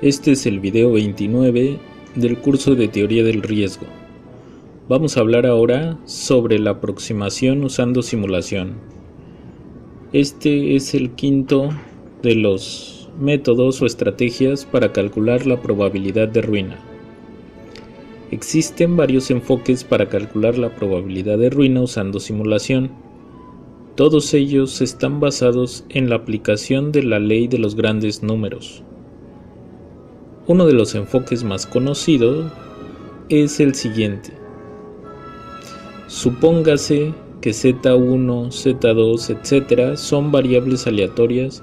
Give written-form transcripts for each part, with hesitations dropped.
Este es el video 29 del curso de Teoría del Riesgo. Vamos a hablar ahora sobre la aproximación usando simulación. Este es el quinto de los métodos o estrategias para calcular la probabilidad de ruina. Existen varios enfoques para calcular la probabilidad de ruina usando simulación. Todos ellos están basados en la aplicación de la ley de los grandes números. Uno de los enfoques más conocidos es el siguiente. Supóngase que Z1, Z2, etc. son variables aleatorias,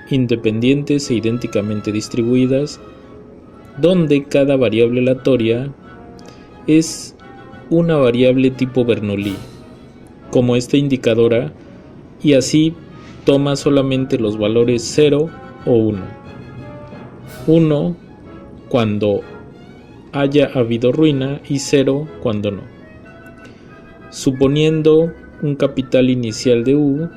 independientes e idénticamente distribuidas, donde cada variable aleatoria es una variable tipo Bernoulli, como esta indicadora, y así toma solamente los valores 0 o 1. 1 cuando haya habido ruina y 0 cuando no. Suponiendo un capital inicial de U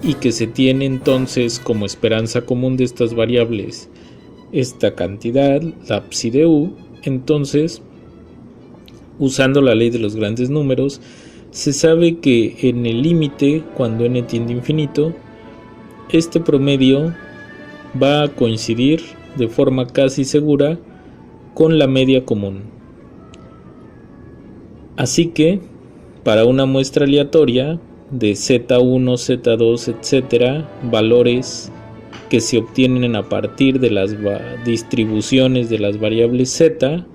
y que se tiene entonces como esperanza común de estas variables esta cantidad, la psi de U, entonces, usando la ley de los grandes números, se sabe que en el límite, cuando n tiende a infinito, este promedio va a coincidir de forma casi segura con la media común. Así que, para una muestra aleatoria de Z1, Z2, etc., valores que se obtienen a partir de las distribuciones de las variables Z,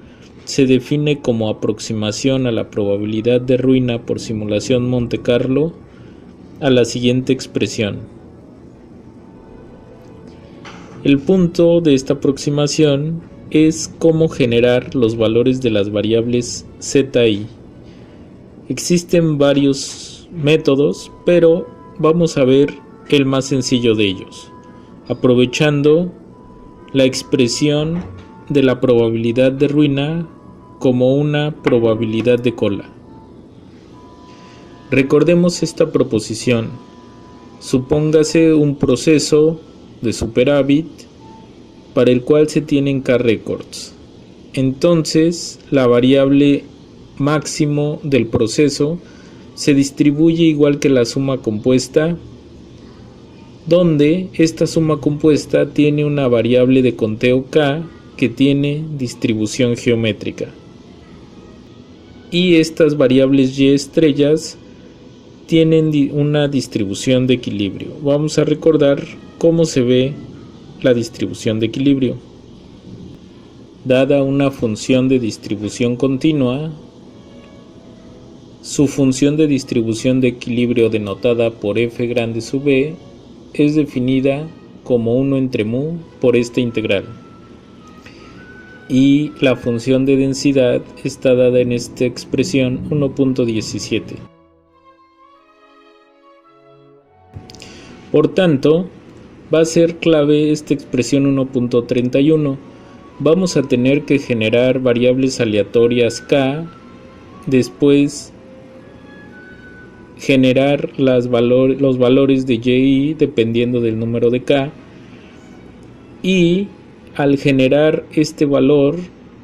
se define como aproximación a la probabilidad de ruina por simulación Monte Carlo a la siguiente expresión. El punto de esta aproximación es cómo generar los valores de las variables Z y. Existen varios métodos, pero vamos a ver el más sencillo de ellos, aprovechando la expresión de la probabilidad de ruina como una probabilidad de cola. Recordemos esta proposición. Supóngase un proceso de superávit para el cual se tienen K récords. Entonces, la variable máximo del proceso se distribuye igual que la suma compuesta, donde esta suma compuesta tiene una variable de conteo K que tiene distribución geométrica. Y estas variables Y estrellas tienen una distribución de equilibrio. Vamos a recordar cómo se ve la distribución de equilibrio. Dada una función de distribución continua, su función de distribución de equilibrio denotada por f grande sub e es definida como 1 entre mu por esta integral. Y la función de densidad está dada en esta expresión 1.17. Por tanto, va a ser clave esta expresión 1.31. Vamos a tener que generar variables aleatorias K, después generar los valores de Y dependiendo del número de K, y al generar este valor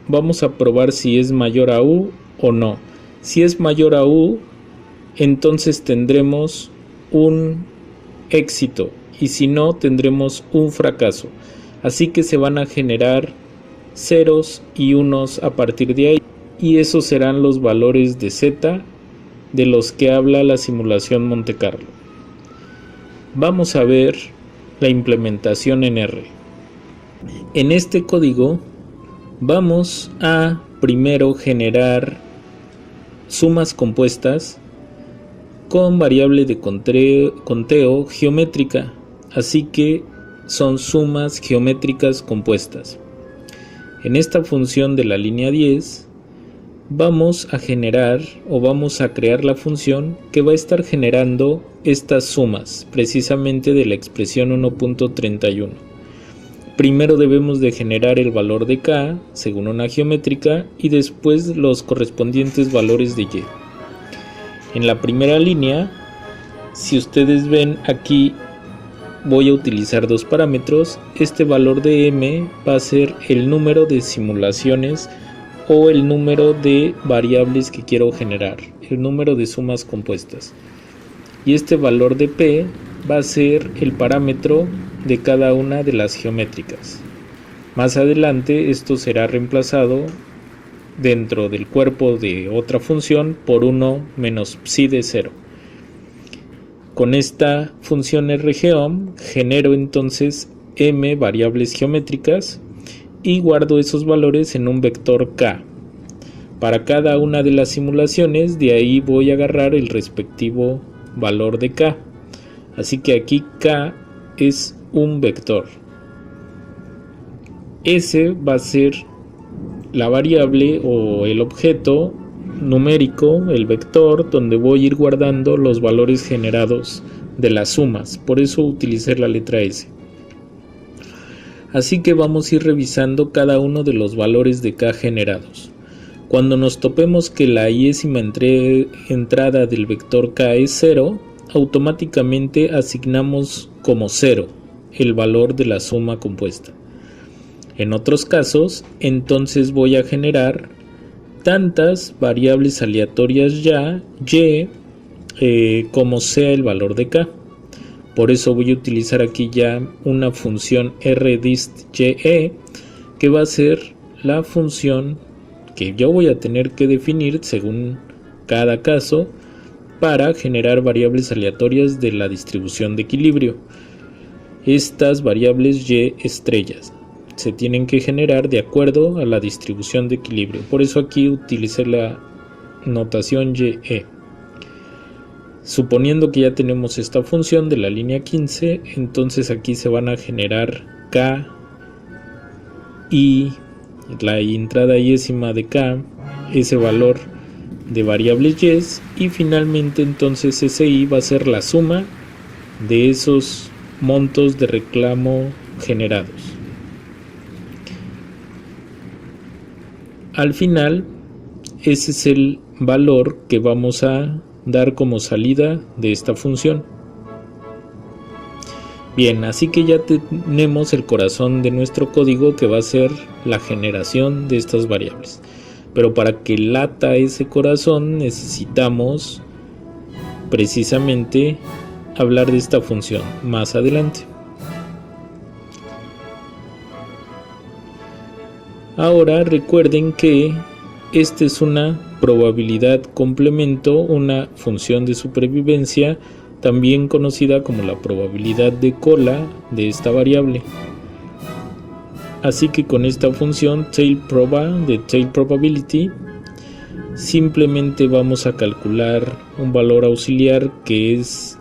vamos a probar si es mayor a U o no. Si es mayor a U, entonces tendremos un éxito, y si no, tendremos un fracaso. Así que se van a generar ceros y unos a partir de ahí, y esos serán los valores de Z de los que habla la simulación Monte Carlo. Vamos a ver la implementación en R. En este código vamos a primero generar sumas compuestas con variable de conteo geométrica, así que son sumas geométricas compuestas. En esta función de la línea 10 vamos a generar o vamos a crear la función que va a estar generando estas sumas precisamente de la expresión 1.31. Primero debemos de generar el valor de K según una geométrica y después los correspondientes valores de Y. En la primera línea, si ustedes ven aquí voy a utilizar dos parámetros. Este valor de m va a ser el número de simulaciones o el número de variables que quiero generar, el número de sumas compuestas. Y este valor de p va a ser el parámetro de cada una de las geométricas. Más adelante esto será reemplazado dentro del cuerpo de otra función por 1 menos psi de 0. Con esta función rgeom genero entonces m variables geométricas y guardo esos valores en un vector k. Para cada una de las simulaciones, de ahí voy a agarrar el respectivo valor de k. Así que aquí k es un vector. S va a ser la variable o el objeto numérico, el vector, donde voy a ir guardando los valores generados de las sumas. Por eso utilicé la letra S. Así que vamos a ir revisando cada uno de los valores de k generados. Cuando nos topemos que la iésima entrada del vector k es 0, automáticamente asignamos como 0 el valor de la suma compuesta. En otros casos, entonces voy a generar tantas variables aleatorias y como sea el valor de k. Por eso voy a utilizar aquí ya una función rdist_ye, que va a ser la función que yo voy a tener que definir según cada caso para generar variables aleatorias de la distribución de equilibrio. Estas variables y estrellas se tienen que generar de acuerdo a la distribución de equilibrio. Por eso aquí utilicé la notación ye. Suponiendo que ya tenemos esta función de la línea 15, entonces aquí se van a generar k y la entrada iésima de k, ese valor de variables y finalmente entonces ese i va a ser la suma de esos montos de reclamo generados. Al final, ese es el valor que vamos a dar como salida de esta función. Bien, así que ya tenemos el corazón de nuestro código, que va a ser la generación de estas variables. Pero para que lata ese corazón necesitamos precisamente hablar de esta función más adelante. Ahora recuerden que esta es una probabilidad complemento, una función de supervivencia, también conocida como la probabilidad de cola de esta variable. Así que con esta función tailProba de tail probability, simplemente vamos a calcular un valor auxiliar que es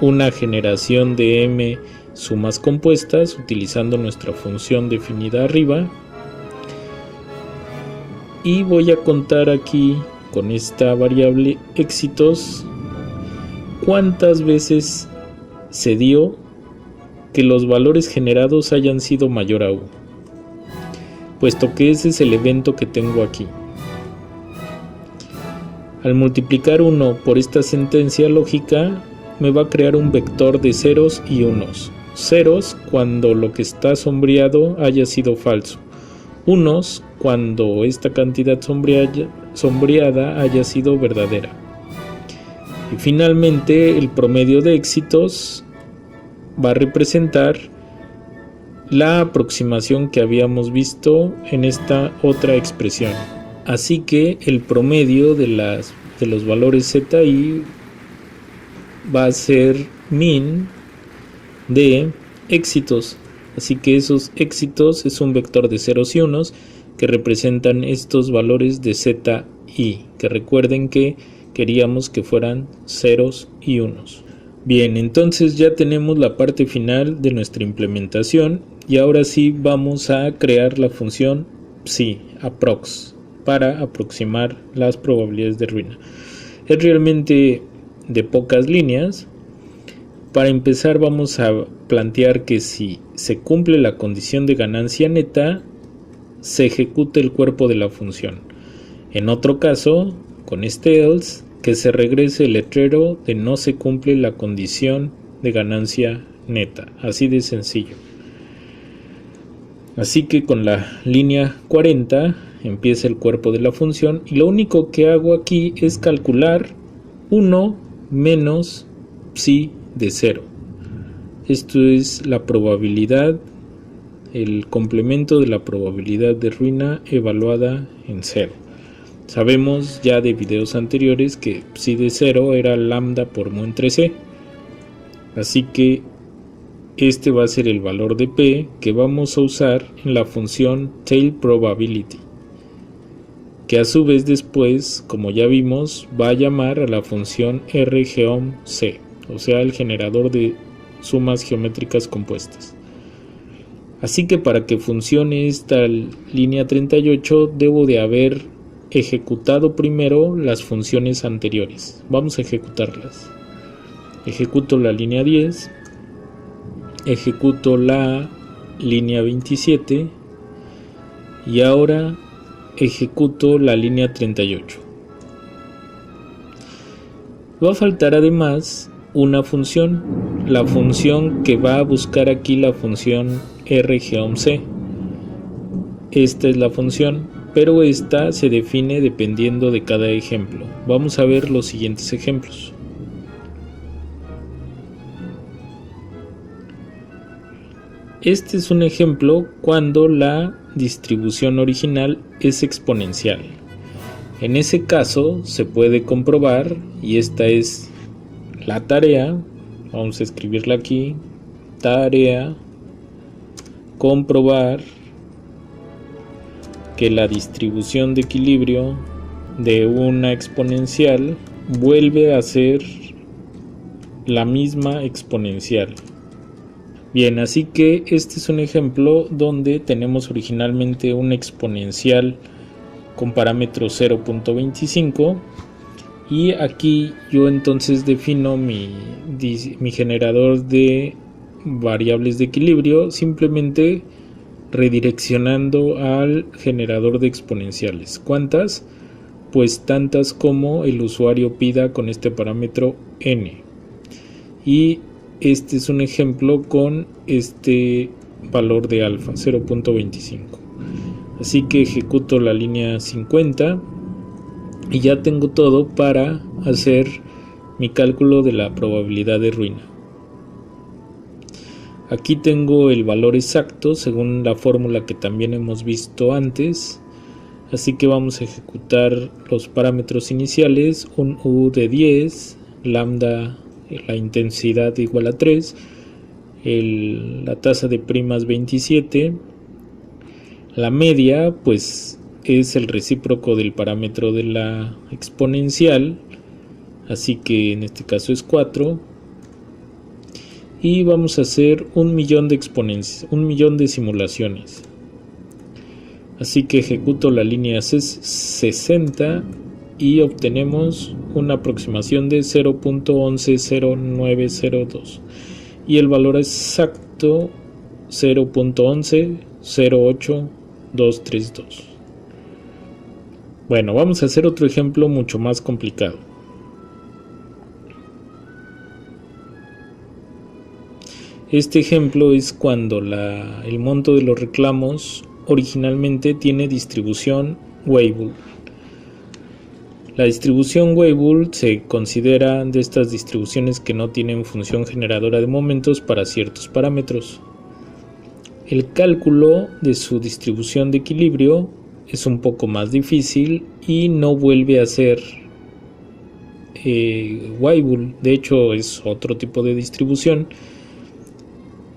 una generación de m sumas compuestas utilizando nuestra función definida arriba. Y voy a contar aquí con esta variable éxitos cuántas veces se dio que los valores generados hayan sido mayor a 1, puesto que ese es el evento que tengo aquí. Al multiplicar 1 por esta sentencia lógica, me va a crear un vector de ceros y unos. Ceros cuando lo que está sombreado haya sido falso. Unos cuando esta cantidad sombreada haya sido verdadera. Y finalmente el promedio de éxitos va a representar la aproximación que habíamos visto en esta otra expresión. Así que el promedio de los valores zi va a ser min de éxitos. Así que esos éxitos es un vector de ceros y unos que representan estos valores de zi, que recuerden que queríamos que fueran ceros y unos. Bien, entonces ya tenemos la parte final de nuestra implementación y ahora sí vamos a crear la función psi, approx, para aproximar las probabilidades de ruina. Es realmente de pocas líneas. Para empezar vamos a plantear que si se cumple la condición de ganancia neta, se ejecute el cuerpo de la función. En otro caso, con este else, que se regrese el letrero de no se cumple la condición de ganancia neta, así de sencillo. Así que con la línea 40 empieza el cuerpo de la función y lo único que hago aquí es calcular 1 menos psi de 0. Esto es la probabilidad, el complemento de la probabilidad de ruina evaluada en 0. Sabemos ya de videos anteriores que psi de 0 era lambda por mu entre c. Así que este va a ser el valor de p que vamos a usar en la función tail probability, que a su vez después, como ya vimos, va a llamar a la función rgeom_c, o sea, el generador de sumas geométricas compuestas. Así que para que funcione esta línea 38 debo de haber ejecutado primero las funciones anteriores. Vamos a ejecutarlas. Ejecuto la línea 10, ejecuto la línea 27 y ahora ejecuto la línea 38. Va a faltar además una función, la función que va a buscar aquí la función rgeom_c. Esta es la función, pero esta se define dependiendo de cada ejemplo. Vamos a ver los siguientes ejemplos. Este es un ejemplo cuando la distribución original es exponencial. En ese caso se puede comprobar, y esta es la tarea, vamos a escribirla aquí, tarea, comprobar que la distribución de equilibrio de una exponencial vuelve a ser la misma exponencial. Bien, así que este es un ejemplo donde tenemos originalmente una exponencial con parámetro 0.25 y aquí yo entonces defino mi generador de variables de equilibrio simplemente redireccionando al generador de exponenciales. ¿Cuántas? Pues tantas como el usuario pida con este parámetro n. Y este es un ejemplo con este valor de alfa, 0.25. Así que ejecuto la línea 50 y ya tengo todo para hacer mi cálculo de la probabilidad de ruina. Aquí tengo el valor exacto según la fórmula que también hemos visto antes. Así que vamos a ejecutar los parámetros iniciales, un U de 10, lambda, la intensidad igual a 3, la tasa de primas 27, la media pues es el recíproco del parámetro de la exponencial, así que en este caso es 4, y vamos a hacer 1.000.000 de exponencias, 1.000.000 de simulaciones. Así que ejecuto la línea 60 y obtenemos una aproximación de 0.110902 y el valor exacto 0.1108232. Bueno, vamos a hacer otro ejemplo mucho más complicado. Este ejemplo es cuando el monto de los reclamos originalmente tiene distribución Weibull. La distribución Weibull se considera de estas distribuciones que no tienen función generadora de momentos para ciertos parámetros. El cálculo de su distribución de equilibrio es un poco más difícil y no vuelve a ser Weibull, de hecho es otro tipo de distribución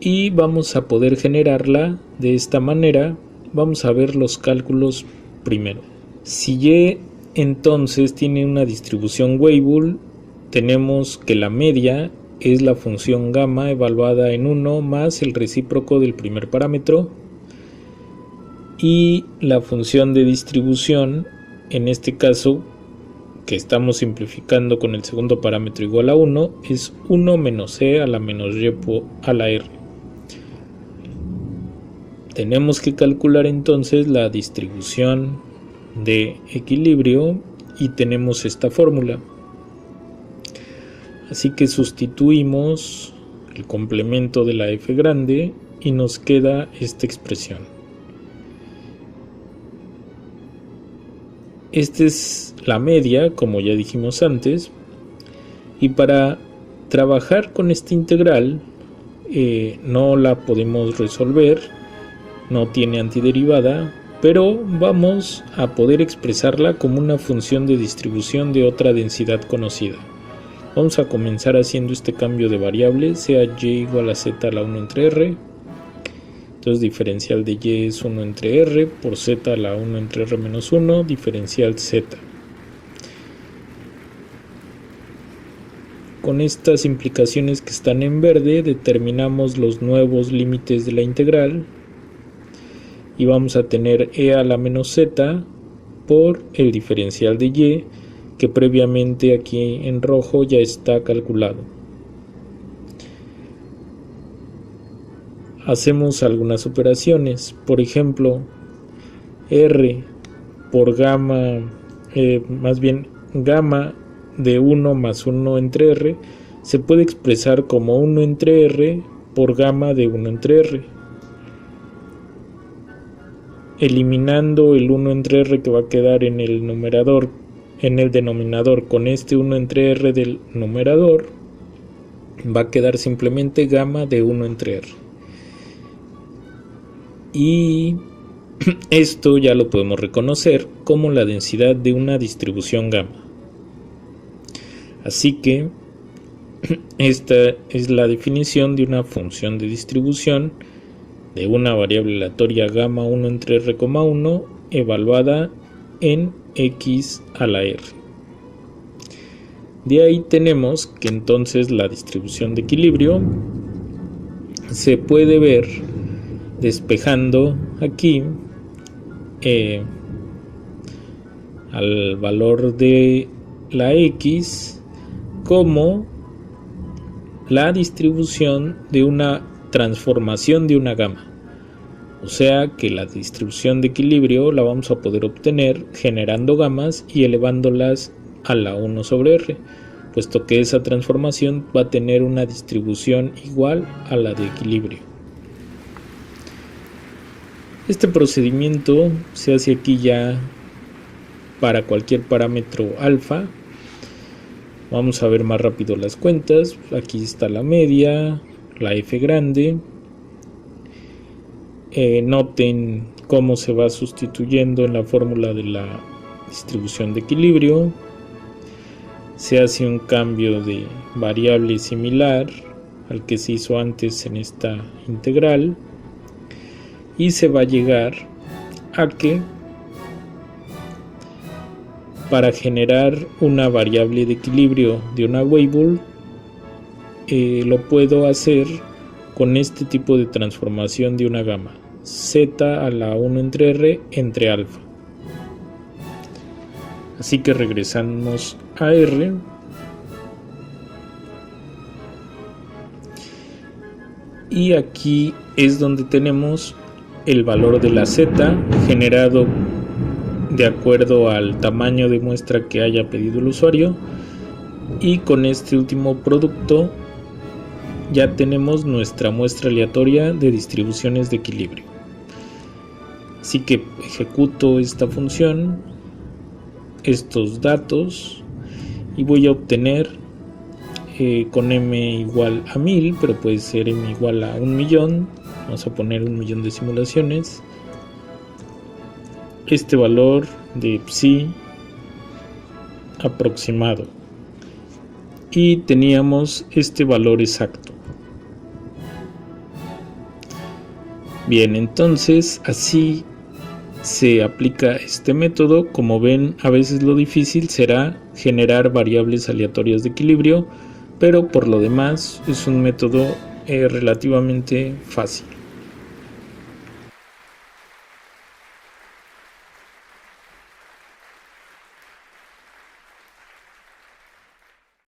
y vamos a poder generarla de esta manera. Vamos a ver los cálculos primero. Si Y entonces tiene una distribución Weibull, tenemos que la media es la función gamma evaluada en 1 más el recíproco del primer parámetro y la función de distribución, en este caso que estamos simplificando con el segundo parámetro igual a 1, es 1 menos c a la menos y a la r. Tenemos que calcular entonces la distribución de equilibrio y tenemos esta fórmula. Así que sustituimos el complemento de la f grande y nos queda esta expresión. Esta es la media, como ya dijimos antes, y para trabajar con esta integral no la podemos resolver, no tiene antiderivada, pero vamos a poder expresarla como una función de distribución de otra densidad conocida. Vamos a comenzar haciendo este cambio de variable, sea y igual a z a la 1 entre r. Entonces diferencial de y es 1 entre r por z a la 1 entre r menos 1, diferencial z. Con estas implicaciones que están en verde, determinamos los nuevos límites de la integral y vamos a tener e a la menos z por el diferencial de y, que previamente aquí en rojo ya está calculado. Hacemos algunas operaciones, por ejemplo, r por gamma, gamma de 1 más 1 entre r se puede expresar como 1 entre r por gamma de 1 entre r. Eliminando el 1 entre r que va a quedar en el denominador con este 1 entre r del numerador, va a quedar simplemente gamma de 1 entre r. Y esto ya lo podemos reconocer como la densidad de una distribución gamma. Así que esta es la definición de una función de distribución de una variable aleatoria gamma 1 entre r, 1 evaluada en x a la r. De ahí tenemos que entonces la distribución de equilibrio se puede ver despejando aquí al valor de la x como la distribución de una transformación de una gamma. O sea que la distribución de equilibrio la vamos a poder obtener generando gamas y elevándolas a la 1 sobre r, puesto que esa transformación va a tener una distribución igual a la de equilibrio. Este procedimiento se hace aquí ya para cualquier parámetro alfa. Vamos a ver más rápido las cuentas. Aquí está la media, la f grande. Noten cómo se va sustituyendo en la fórmula de la distribución de equilibrio. Se hace un cambio de variable similar al que se hizo antes en esta integral. Y se va a llegar a que para generar una variable de equilibrio de una Weibull lo puedo hacer con este tipo de transformación de una gamma, z a la 1 entre r entre alfa. Así que regresamos a r. Y aquí es donde tenemos el valor de la z generado de acuerdo al tamaño de muestra que haya pedido el usuario, y con este último producto ya tenemos nuestra muestra aleatoria de distribuciones de equilibrio. Así que ejecuto esta función, estos datos, y voy a obtener con m igual a 1000, pero puede ser m igual a 1.000.000. Vamos a poner 1.000.000 de simulaciones. Este valor de psi aproximado. Y teníamos este valor exacto. Bien, entonces así se aplica este método. Como ven, a veces lo difícil será generar variables aleatorias de equilibrio, pero por lo demás es un método relativamente fácil.